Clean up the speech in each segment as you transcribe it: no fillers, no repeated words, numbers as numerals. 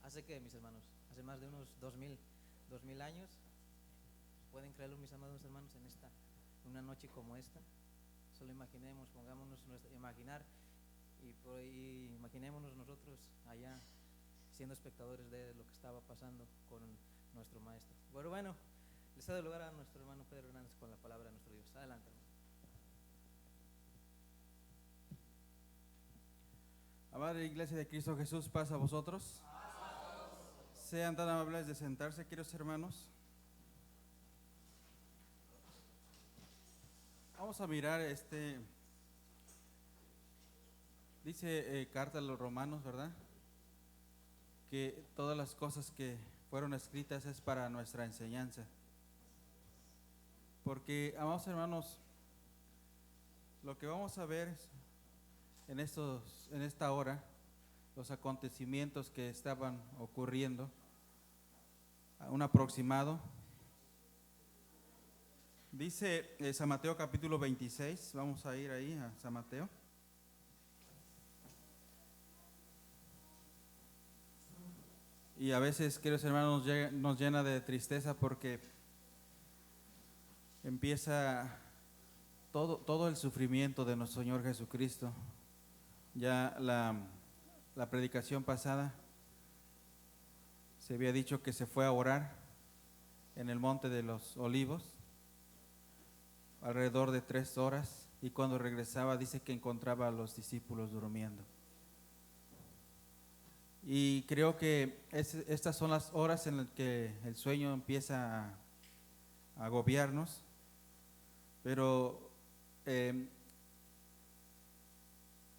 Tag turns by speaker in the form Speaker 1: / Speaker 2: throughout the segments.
Speaker 1: hace que, mis hermanos, hace más de unos 2000 años, pueden creerlo, mis amados hermanos, en una noche como esta. Solo imaginemos, pongámonos imaginar y imaginémonos nosotros allá siendo espectadores de lo que estaba pasando con nuestro maestro. Bueno, les cedo lugar a nuestro hermano Pedro Hernández con la palabra de nuestro Dios. Adelante, hermano.
Speaker 2: Amada Iglesia de Cristo Jesús, paz a vosotros. Sean tan amables de sentarse, queridos hermanos. Vamos a mirar dice carta a los romanos, ¿verdad? Que todas las cosas que fueron escritas es para nuestra enseñanza. Porque, amados hermanos, lo que vamos a ver en esta hora, los acontecimientos que estaban ocurriendo, un aproximado. Dice San Mateo capítulo 26, vamos a ir ahí a San Mateo. Y a veces, queridos hermanos, nos llena de tristeza porque empieza todo el sufrimiento de nuestro Señor Jesucristo. Ya la predicación pasada se había dicho que se fue a orar en el Monte de los Olivos alrededor de 3 horas, y cuando regresaba dice que encontraba a los discípulos durmiendo. Y creo que estas son las horas en las que el sueño empieza a agobiarnos, pero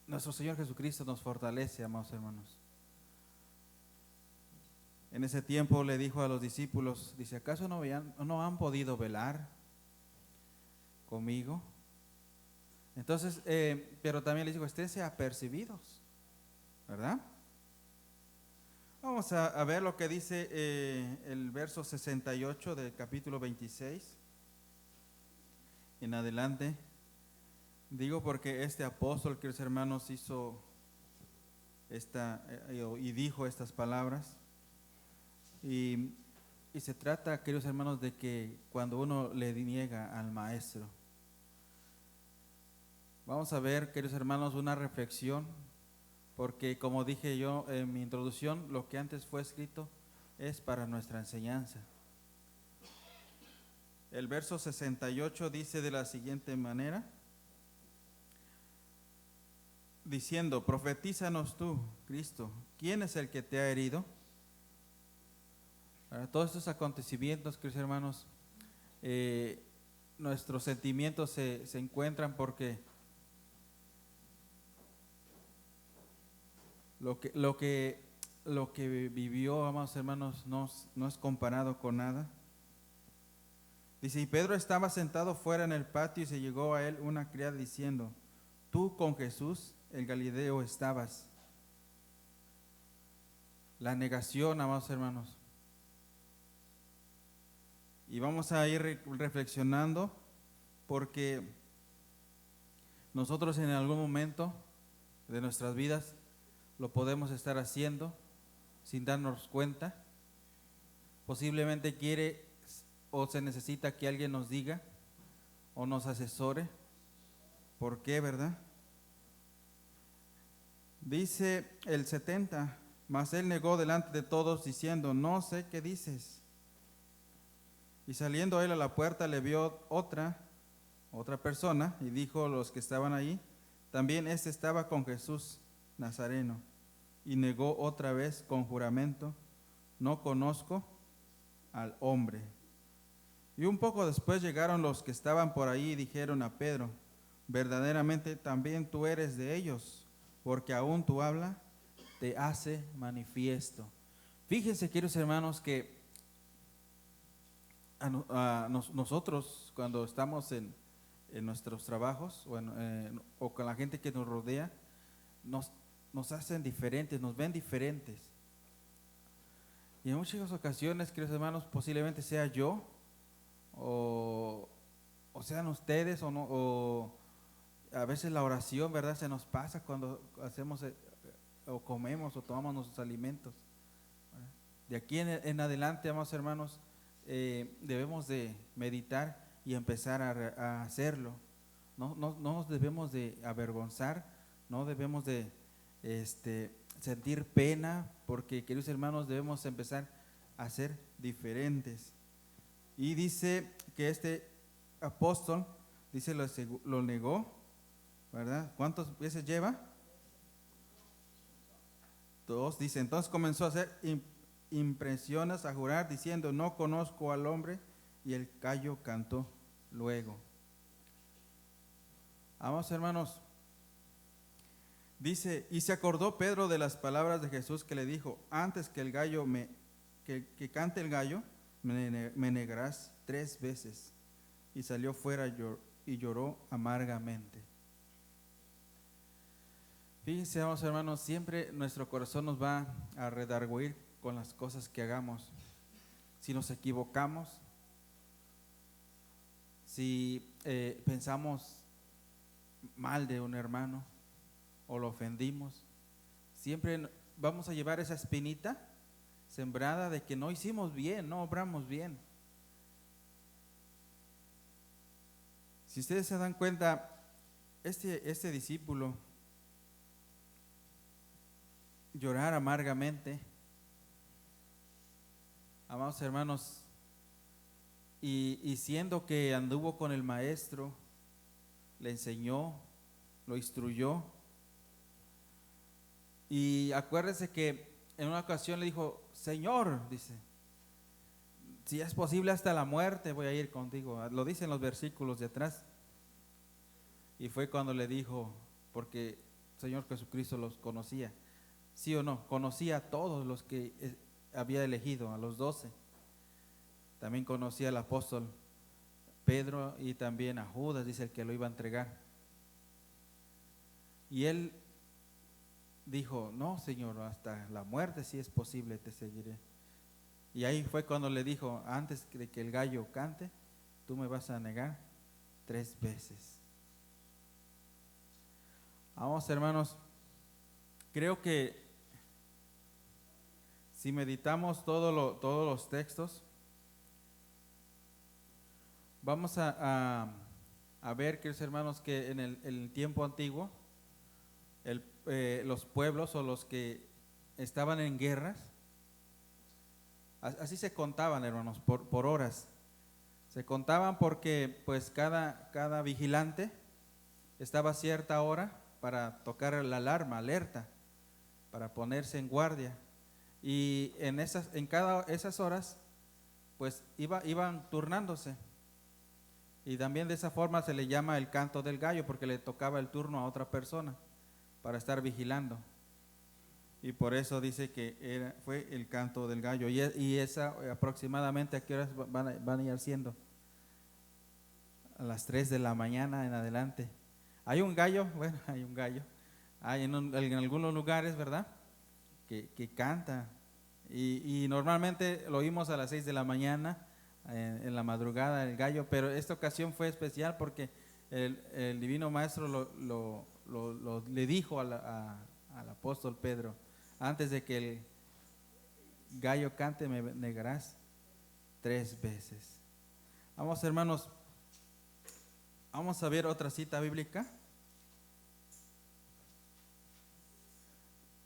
Speaker 2: nuestro Señor Jesucristo nos fortalece, amados hermanos. En ese tiempo le dijo a los discípulos, dice, ¿acaso no han podido velar conmigo? Entonces, pero también les digo, esténse apercibidos, ¿verdad? Vamos a ver lo que dice el verso 68 del capítulo 26 en adelante. Digo porque este apóstol, queridos hermanos, hizo y dijo estas palabras. Y se trata, queridos hermanos, de que cuando uno le niega al maestro, vamos a ver, queridos hermanos, una reflexión, porque como dije yo en mi introducción, lo que antes fue escrito es para nuestra enseñanza. El verso 68 dice de la siguiente manera, diciendo, profetízanos tú, Cristo, ¿quién es el que te ha herido? Para todos estos acontecimientos, queridos hermanos, nuestros sentimientos se encuentran porque lo que vivió, amados hermanos, no es comparado con nada. Dice, y Pedro estaba sentado fuera en el patio y se llegó a él una criada diciendo, tú con Jesús, el Galileo, estabas. La negación, amados hermanos. Y vamos a ir reflexionando porque nosotros en algún momento de nuestras vidas lo podemos estar haciendo sin darnos cuenta. Posiblemente quiere o se necesita que alguien nos diga o nos asesore. ¿Por qué, verdad? Dice el 70, mas él negó delante de todos diciendo, no sé qué dices. Y saliendo él a la puerta le vio otra persona y dijo a los que estaban allí, también este estaba con Jesús Nazareno. Y negó otra vez con juramento, no conozco al hombre. Y un poco después llegaron los que estaban por ahí y dijeron a Pedro, verdaderamente también tú eres de ellos, porque aún tu habla te hace manifiesto. Fíjense, queridos hermanos, que nosotros cuando estamos en nuestros trabajos o con la gente que nos rodea, nos hacen diferentes, nos ven diferentes. Y en muchas ocasiones, queridos hermanos, posiblemente sea yo o sean ustedes o a veces la oración, ¿verdad? Se nos pasa cuando hacemos o comemos o tomamos nuestros alimentos. De aquí en adelante, amados hermanos, debemos de meditar y empezar a hacerlo. No nos debemos de avergonzar, no debemos de sentir pena, porque, queridos hermanos, debemos empezar a ser diferentes. Y dice que este apóstol, dice, lo negó, ¿verdad? ¿Cuántas veces lleva? 2, dice, entonces comenzó a hacer impresiones, a jurar, diciendo, no conozco al hombre, y el gallo cantó luego. Amados hermanos, dice, y se acordó Pedro de las palabras de Jesús que le dijo, antes que el gallo que cante el gallo, me negarás 3 veces. Y salió fuera y lloró amargamente. Fíjense, amados hermanos, siempre nuestro corazón nos va a redarguir con las cosas que hagamos. Si nos equivocamos, si pensamos mal de un hermano o lo ofendimos, siempre vamos a llevar esa espinita sembrada de que no hicimos bien, no obramos bien. Si ustedes se dan cuenta, este discípulo llorar amargamente, amados hermanos, y siendo que anduvo con el maestro, le enseñó, lo instruyó, y acuérdense que en una ocasión le dijo, Señor, dice, si es posible hasta la muerte voy a ir contigo, lo dicen los versículos de atrás. Y fue cuando le dijo, porque el Señor Jesucristo los conocía, ¿sí o no? Conocía a todos los que había elegido, a los 12. También conocía al apóstol Pedro y también a Judas, dice el que lo iba a entregar. Y él dijo, no, Señor, hasta la muerte si es posible te seguiré. Y ahí fue cuando le dijo, antes de que el gallo cante, tú me vas a negar 3 veces. Vamos, hermanos, creo que si meditamos todos los textos, vamos a ver, queridos hermanos, que en el tiempo antiguo, los pueblos o los que estaban en guerras, así se contaban, hermanos, por horas. Se contaban porque pues cada vigilante estaba a cierta hora para tocar la alarma, alerta, para ponerse en guardia. Y en esas horas, pues iban turnándose. Y también de esa forma se le llama el canto del gallo, porque le tocaba el turno a otra persona para estar vigilando. Y por eso dice que fue el canto del gallo. Y esa aproximadamente, ¿a qué horas van a ir siendo? A las 3 de la mañana en adelante. Hay un gallo, bueno, hay un gallo. Hay en algunos lugares, ¿verdad? Que canta. Y normalmente lo oímos a las 6 de la mañana, en la madrugada, el gallo. Pero esta ocasión fue especial porque el Divino Maestro le dijo al apóstol Pedro, antes de que el gallo cante me negarás 3 veces. Vamos, hermanos, vamos a ver otra cita bíblica.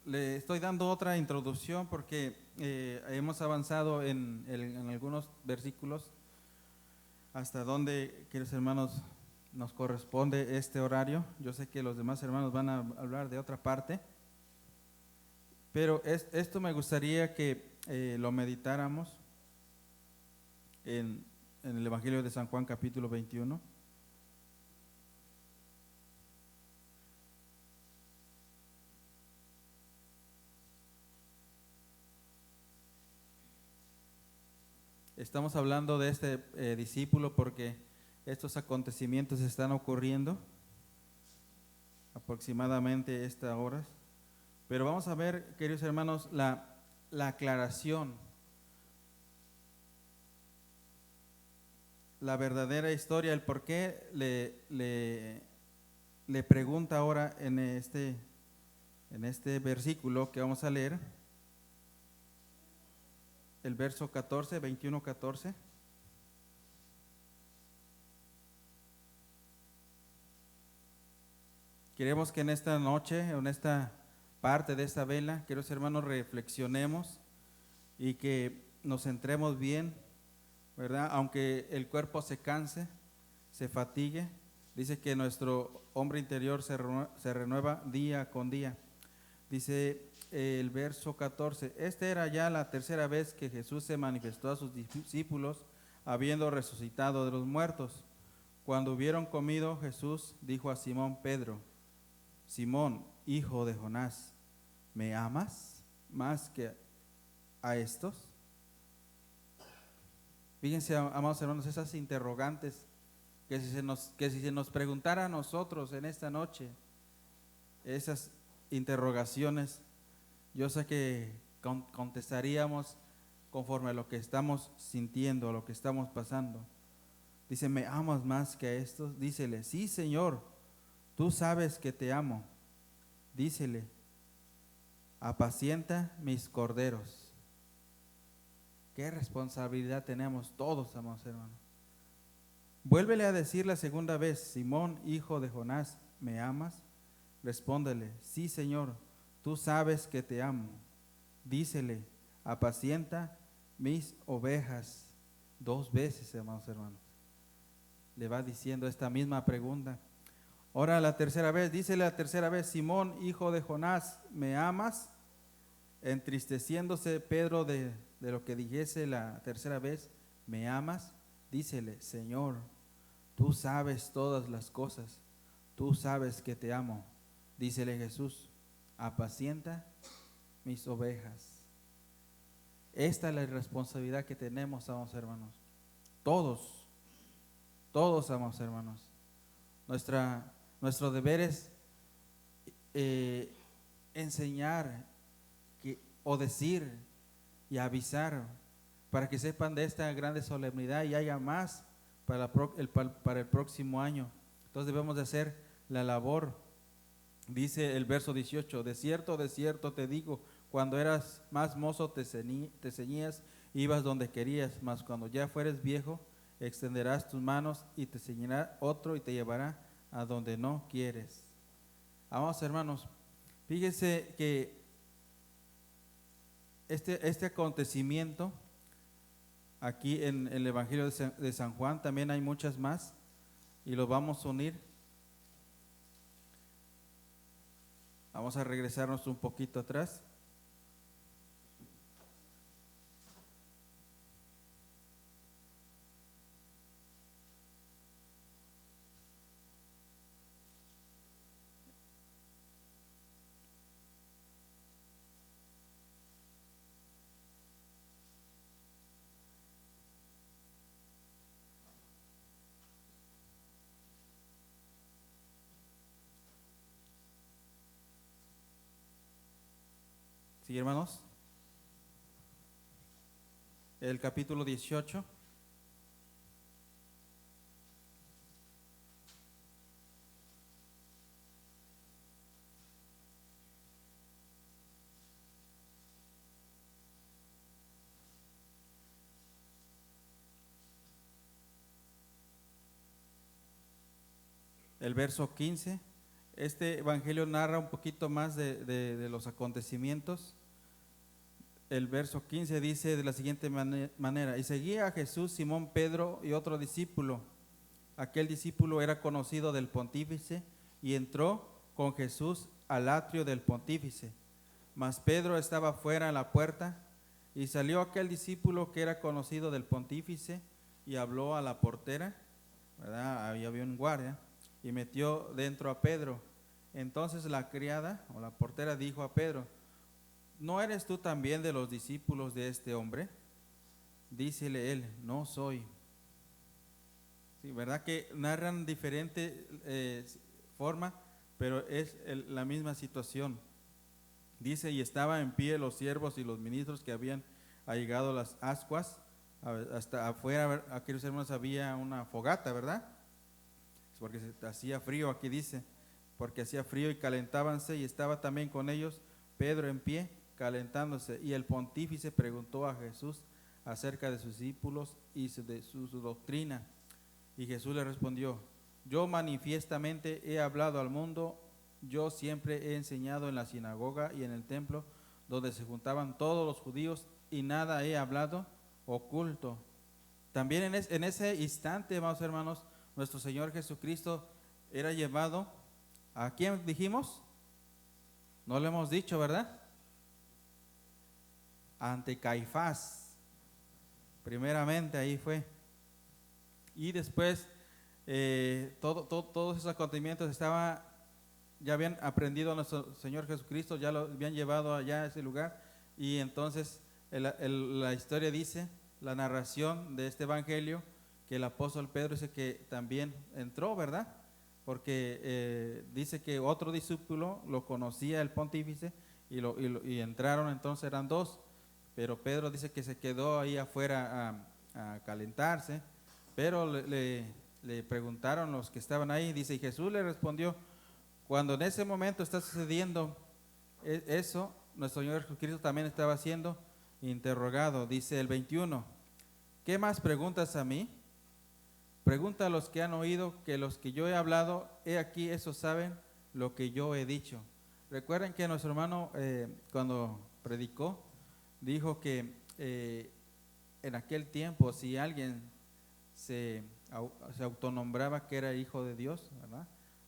Speaker 2: Le estoy dando otra introducción porque hemos avanzado en algunos versículos hasta donde, queridos hermanos, nos corresponde este horario. Yo sé que los demás hermanos van a hablar de otra parte, pero esto me gustaría que lo meditáramos en el Evangelio de San Juan, capítulo 21. Estamos hablando de este discípulo porque estos acontecimientos están ocurriendo aproximadamente estas horas. Pero vamos a ver, queridos hermanos, la aclaración, la verdadera historia, el por qué le pregunta ahora en este versículo que vamos a leer. el verso 14, 21, 14. Queremos que en esta noche, en esta parte de esta vela, queridos hermanos, reflexionemos y que nos centremos bien, ¿verdad? Aunque el cuerpo se canse, se fatigue, dice que nuestro hombre interior se renueva día con día. Dice el verso 14, esta era ya la tercera vez que Jesús se manifestó a sus discípulos, habiendo resucitado de los muertos. Cuando hubieron comido, Jesús dijo a Simón Pedro: Simón, hijo de Jonás, ¿me amas más que a estos? Fíjense, amados hermanos, esas interrogantes que si se nos preguntara a nosotros en esta noche, esas interrogaciones, yo sé que contestaríamos conforme a lo que estamos sintiendo, a lo que estamos pasando. Dice, ¿me amas más que a estos? Dícele, sí, Señor, tú sabes que te amo. Dícele, apacienta mis corderos. ¿Qué responsabilidad tenemos todos, amados hermanos? Vuélvele a decir la segunda vez, Simón, hijo de Jonás, ¿me amas? Respóndele, sí, Señor, tú sabes que te amo. Dícele, apacienta mis ovejas. 2 veces, amados hermanos. Le va diciendo esta misma pregunta. Ahora la tercera vez, dícele la tercera vez, Simón, hijo de Jonás, ¿me amas? Entristeciéndose Pedro de lo que dijese la tercera vez, ¿me amas? Dícele, Señor, tú sabes todas las cosas, tú sabes que te amo. Dícele Jesús, apacienta mis ovejas. Esta es la responsabilidad que tenemos, amados hermanos. Todos, amados hermanos. Nuestro deber es enseñar o decir y avisar para que sepan de esta grande solemnidad y haya más para el próximo año. Entonces debemos de hacer la labor. Dice el verso 18, de cierto te digo, cuando eras más mozo te ceñías, ibas donde querías, mas cuando ya fueres viejo, extenderás tus manos y te ceñirá otro y te llevará a donde no quieres. Amados hermanos, fíjense que este acontecimiento aquí en el Evangelio de San Juan, también hay muchas más y los vamos a unir. Vamos a regresarnos un poquito atrás. ¿Sí, hermanos? El capítulo 18. El verso 15. Este evangelio narra un poquito más de los acontecimientos. El verso 15 dice de la siguiente manera, y seguía a Jesús Simón Pedro y otro discípulo. Aquel discípulo era conocido del pontífice y entró con Jesús al atrio del pontífice. Mas Pedro estaba fuera a la puerta y salió aquel discípulo que era conocido del pontífice y habló a la portera, ¿verdad? Ahí había un guardia, y metió dentro a Pedro. Entonces la criada o la portera dijo a Pedro, ¿no eres tú también de los discípulos de este hombre? Dícele él, no soy. Sí, ¿verdad que narran diferente forma, pero es la misma situación? Dice, y estaba en pie los siervos y los ministros que habían allegado las ascuas. Hasta afuera, aquellos hermanos, había una fogata, ¿verdad? Porque hacía frío, aquí dice, porque hacía frío y calentábanse, y estaba también con ellos Pedro en pie, calentándose. Y el pontífice preguntó a Jesús acerca de sus discípulos y de su doctrina. Y Jesús le respondió: yo manifiestamente he hablado al mundo. Yo siempre he enseñado en la sinagoga y en el templo, donde se juntaban todos los judíos, y nada he hablado oculto. También en ese instante, amados hermanos, nuestro Señor Jesucristo era llevado, ¿a quién dijimos? No lo hemos dicho, ¿verdad? Ante Caifás. Primeramente ahí fue. Y después todos esos acontecimientos ya habían aprendido a nuestro Señor Jesucristo, ya lo habían llevado allá a ese lugar. Y entonces la historia dice, la narración de este evangelio, que el apóstol Pedro dice que también entró, ¿verdad? Porque dice que otro discípulo lo conocía el pontífice y entraron, entonces eran dos, pero Pedro dice que se quedó ahí afuera a calentarse, pero le preguntaron los que estaban ahí, dice, y Jesús le respondió: cuando en ese momento está sucediendo eso, nuestro Señor Jesucristo también estaba siendo interrogado. Dice el 21, ¿qué más preguntas a mí? Pregunta a los que han oído, que los que yo he hablado, he aquí, esos saben lo que yo he dicho. Recuerden que nuestro hermano cuando predicó, dijo que en aquel tiempo, si alguien se autonombraba que era hijo de Dios, ¿verdad?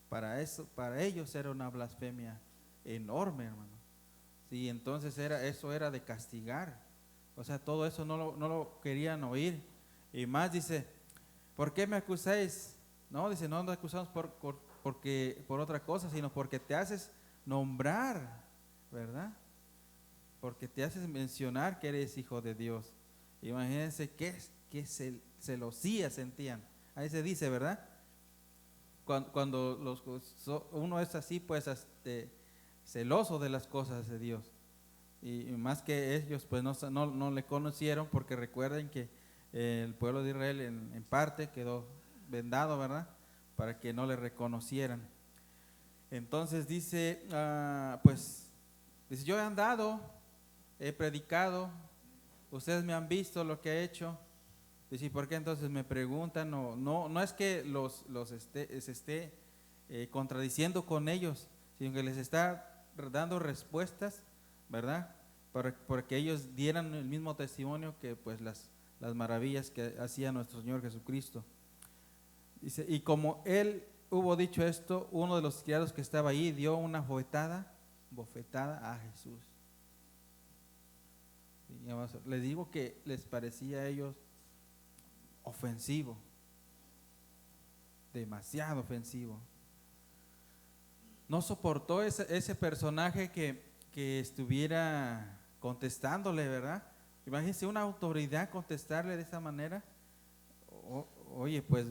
Speaker 2: Para ellos era una blasfemia enorme, hermano. Sí, entonces eso era de castigar. O sea, todo eso no lo querían oír. Y más dice, ¿por qué me acusáis? No, dice, no nos acusamos por otra cosa, sino porque te haces nombrar, ¿verdad? Porque te haces mencionar que eres hijo de Dios. Imagínense qué celosía sentían. Ahí se dice, ¿verdad? Cuando uno es así, pues celoso de las cosas de Dios. Y más que ellos, pues no le conocieron, porque recuerden que el pueblo de Israel en parte quedó vendado, ¿verdad? Para que no le reconocieran. Entonces dice, dice, yo he andado, he predicado, ustedes me han visto lo que he hecho. Dice, ¿por qué entonces me preguntan? No es que se esté contradiciendo con ellos, sino que les está dando respuestas, ¿verdad? Para que ellos dieran el mismo testimonio que pues las maravillas que hacía nuestro Señor Jesucristo. Dice, y como él hubo dicho esto, uno de los criados que estaba ahí dio una bofetada a Jesús. Les digo que les parecía a ellos ofensivo, demasiado ofensivo. No soportó ese personaje que estuviera contestándole, ¿verdad? Imagínense una autoridad contestarle de esa manera. Oye, pues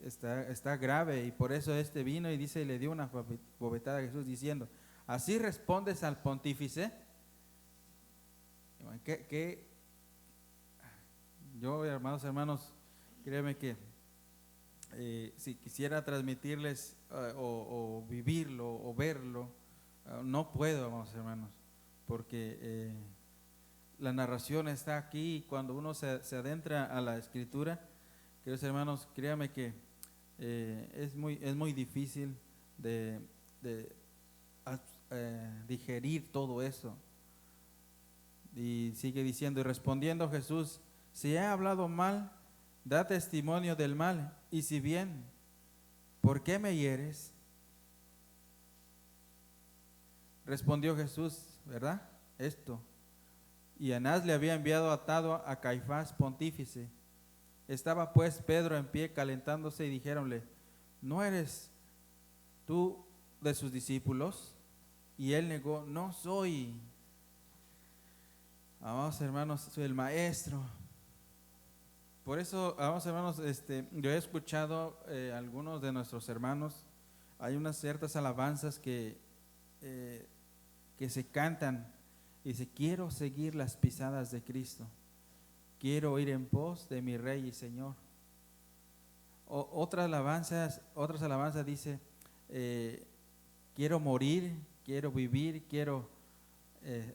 Speaker 2: está grave, y por eso vino y dice, y le dio una bofetada a Jesús diciendo, ¿así respondes al pontífice? Yo, hermanos, créeme que si quisiera transmitirles o vivirlo o verlo, no puedo, hermanos, porque la narración está aquí, y cuando uno se adentra a la escritura, queridos hermanos, créame que es muy difícil de digerir todo eso. Y sigue diciendo, y respondiendo Jesús, si he hablado mal, da testimonio del mal, y si bien, ¿por qué me hieres? Respondió Jesús, ¿verdad? Esto. Y Anás le había enviado atado a Caifás, pontífice. Estaba pues Pedro en pie calentándose, y dijéronle, ¿no eres tú de sus discípulos? Y él negó, no soy. Amados hermanos, soy el maestro. Por eso, amados hermanos, yo he escuchado algunos de nuestros hermanos, hay unas ciertas alabanzas que se cantan y dice, quiero seguir las pisadas de Cristo, quiero ir en pos de mi Rey y Señor. Otras alabanzas dice, quiero morir, quiero vivir, quiero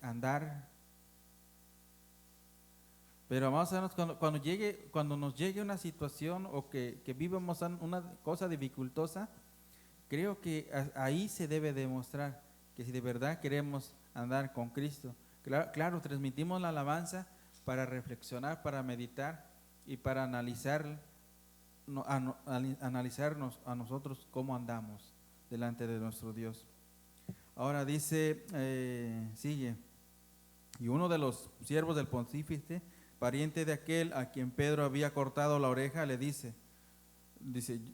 Speaker 2: andar. Pero amados hermanos, cuando nos llegue una situación o que vivamos una cosa dificultosa, creo que ahí se debe demostrar que si de verdad queremos andar con Cristo. Claro, transmitimos la alabanza para reflexionar, para meditar y para analizarnos a nosotros cómo andamos delante de nuestro Dios. Ahora dice, sigue, y uno de los siervos del pontífice, pariente de aquel a quien Pedro había cortado la oreja, le dice,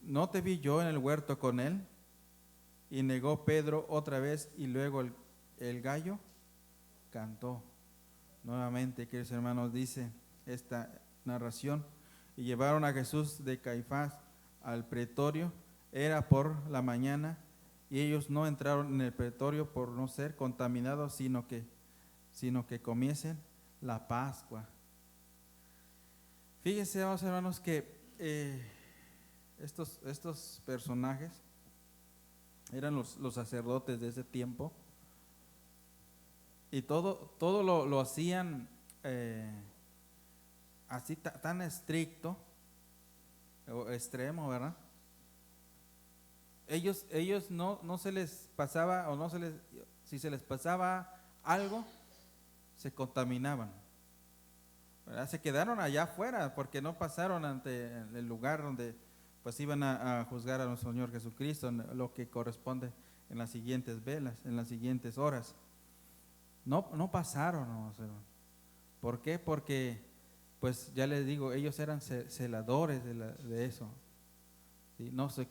Speaker 2: ¿no te vi yo en el huerto con él? Y negó Pedro otra vez, y luego el gallo cantó. Nuevamente, queridos hermanos, dice esta narración, y llevaron a Jesús de Caifás al pretorio, era por la mañana, y ellos no entraron en el pretorio por no ser contaminados, sino que comiesen la Pascua. Fíjense, hermanos, que estos personajes eran los sacerdotes de ese tiempo, y todo lo hacían así tan estricto o extremo, ¿verdad? Ellos no se les pasaba, si se les pasaba algo, se contaminaban, ¿verdad? Se quedaron allá afuera porque no pasaron ante el lugar donde pues iban a juzgar a nuestro Señor Jesucristo, en lo que corresponde en las siguientes velas, en las siguientes horas. No pasaron, ¿no? ¿Por qué? Porque, pues ya les digo, ellos eran celadores de eso. ¿Sí? No se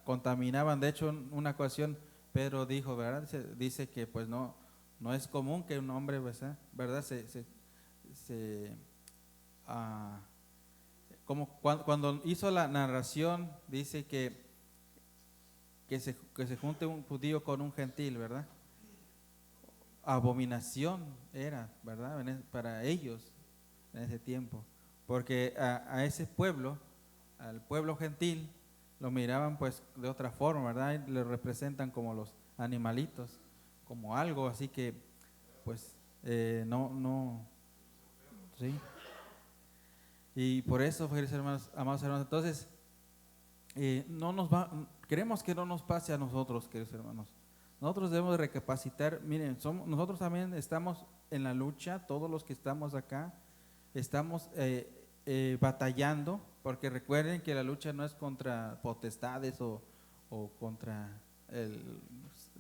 Speaker 2: contaminaban. De hecho, en una ocasión Pedro dijo, ¿verdad? Dice que pues no es común que un hombre, ¿verdad? Como cuando hizo la narración, dice que se junte un judío con un gentil, ¿verdad? Abominación era, ¿verdad? Para ellos en ese tiempo, porque a ese pueblo, al pueblo gentil, lo miraban pues de otra forma, ¿verdad? Y le representan como los animalitos, como algo, así que pues sí. Y por eso, hermanos, amados hermanos, entonces queremos que no nos pase a nosotros, queridos hermanos. Nosotros debemos recapacitar. Miren, nosotros también estamos en la lucha, todos los que estamos acá, estamos batallando, porque recuerden que la lucha no es contra potestades o contra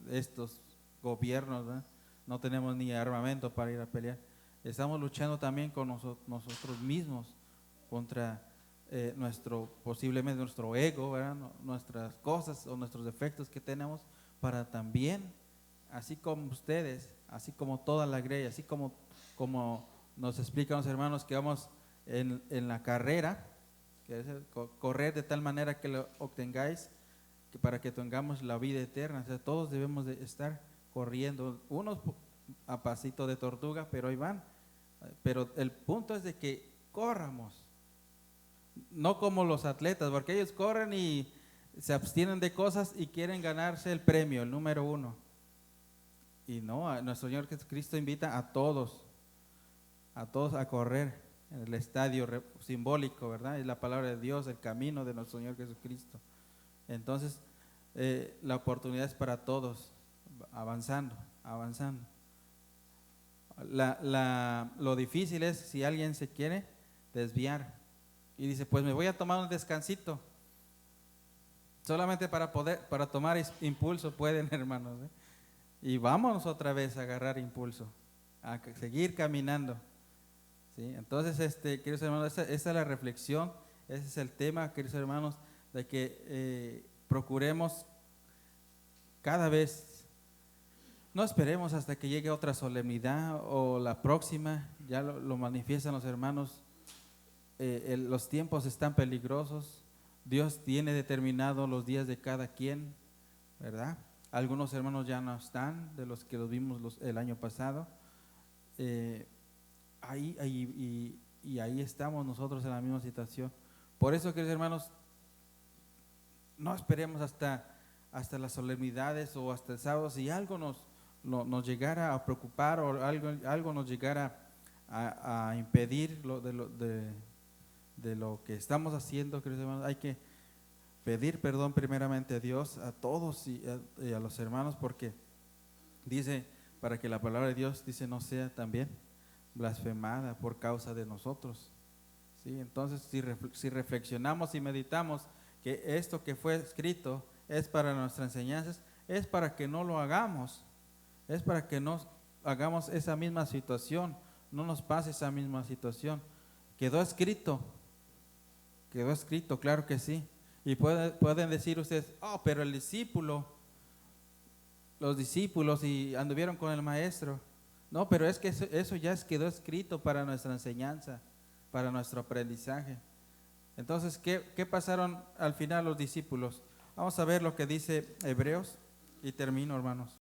Speaker 2: estos gobiernos, ¿verdad? No tenemos ni armamento para ir a pelear. Estamos luchando también con nosotros mismos, contra posiblemente nuestro ego, ¿verdad? Nuestras cosas o nuestros defectos que tenemos, para también, así como ustedes, así como toda la iglesia, así como nos explican los hermanos que vamos en la carrera, que es correr de tal manera que lo obtengáis, que para que tengamos la vida eterna. O sea, todos debemos de estar corriendo, unos a pasito de tortuga, pero ahí van. Pero el punto es de que corramos, no como los atletas, porque ellos corren y se abstienen de cosas y quieren ganarse el premio, el número 1. Y no, nuestro Señor Jesucristo invita a todos a correr en el estadio simbólico, ¿verdad? Es la palabra de Dios, el camino de nuestro Señor Jesucristo. Entonces, la oportunidad es para todos, avanzando. Lo difícil es si alguien se quiere desviar y dice, pues me voy a tomar un descansito. Solamente para tomar impulso pueden, hermanos, ¿eh? Y vámonos otra vez a agarrar impulso, a seguir caminando, ¿sí? Entonces, queridos hermanos, esa es la reflexión, ese es el tema, queridos hermanos, de que procuremos cada vez, no esperemos hasta que llegue otra solemnidad o la próxima, ya lo manifiestan los hermanos, los tiempos están peligrosos. Dios tiene determinado los días de cada quien, ¿verdad? Algunos hermanos ya no están, de los que los vimos el año pasado. Ahí estamos nosotros en la misma situación. Por eso, queridos hermanos, no esperemos hasta las solemnidades o hasta el sábado. Si algo nos llegara a preocupar o algo nos llegara a impedir de lo que estamos haciendo, queridos hermanos, hay que pedir perdón primeramente a Dios, a todos y a los hermanos, porque dice, para que la palabra de Dios, dice, no sea también blasfemada por causa de nosotros. ¿Sí? Entonces, si reflexionamos y meditamos que esto que fue escrito es para nuestras enseñanzas, es para que no lo hagamos, es para que no hagamos esa misma situación, no nos pase esa misma situación. Quedó escrito, claro que sí. Y pueden decir ustedes, oh, pero los discípulos y anduvieron con el maestro. No, pero es que eso ya quedó escrito para nuestra enseñanza, para nuestro aprendizaje. Entonces, ¿qué pasaron al final los discípulos? Vamos a ver lo que dice Hebreos y termino, hermanos.